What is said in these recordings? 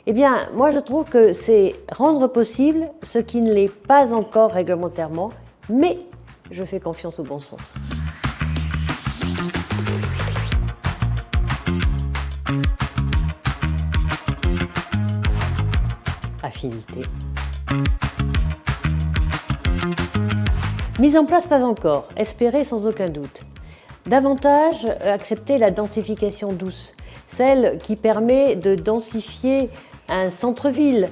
Eh bien, moi je trouve que c'est rendre possible ce qui ne l'est pas encore réglementairement, mais je fais confiance au bon sens. Affinité. Mise en place pas encore, espérée sans aucun doute. Davantage accepter la densification douce, celle qui permet de densifier un centre-ville,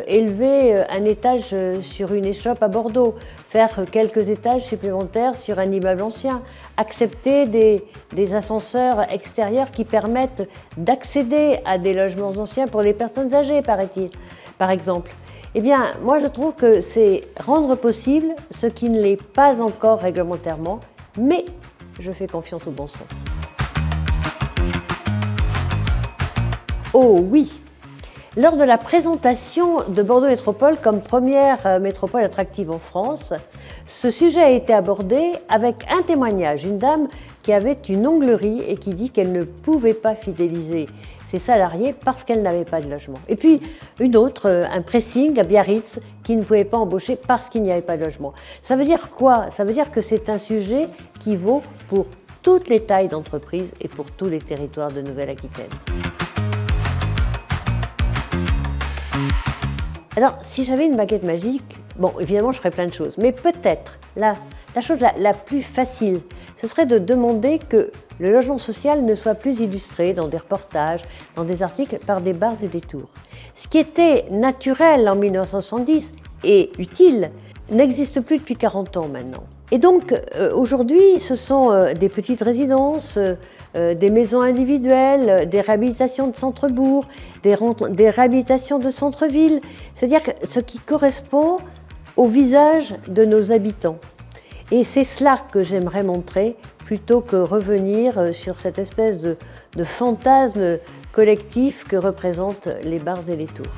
élever un étage sur une échoppe à Bordeaux, faire quelques étages supplémentaires sur un immeuble ancien, accepter des ascenseurs extérieurs qui permettent d'accéder à des logements anciens pour les personnes âgées, paraît-il, par exemple. Eh bien, moi je trouve que c'est rendre possible ce qui ne l'est pas encore réglementairement, mais je fais confiance au bon sens. Oh oui! Lors de la présentation de Bordeaux Métropole comme première métropole attractive en France, ce sujet a été abordé avec un témoignage, une dame qui avait une onglerie et qui dit qu'elle ne pouvait pas fidéliser ses salariés parce qu'elle n'avait pas de logement. Et puis une autre, un pressing à Biarritz, qui ne pouvait pas embaucher parce qu'il n'y avait pas de logement. Ça veut dire quoi? Ça veut dire que c'est un sujet qui vaut pour toutes les tailles d'entreprise et pour tous les territoires de Nouvelle-Aquitaine. Alors, si j'avais une baguette magique, bon, évidemment, je ferais plein de choses, mais peut-être la chose la plus facile, ce serait de demander que le logement social ne soit plus illustré dans des reportages, dans des articles, par des bars et des tours. Ce qui était naturel en 1970 et utile n'existe plus depuis 40 ans maintenant. Et donc, aujourd'hui, ce sont des petites résidences, des maisons individuelles, des réhabilitations de centre-bourg, des réhabilitations de centre-ville, c'est-à-dire ce qui correspond au visage de nos habitants. Et c'est cela que j'aimerais montrer, plutôt que revenir sur cette espèce de fantasme collectif que représentent les bars et les tours.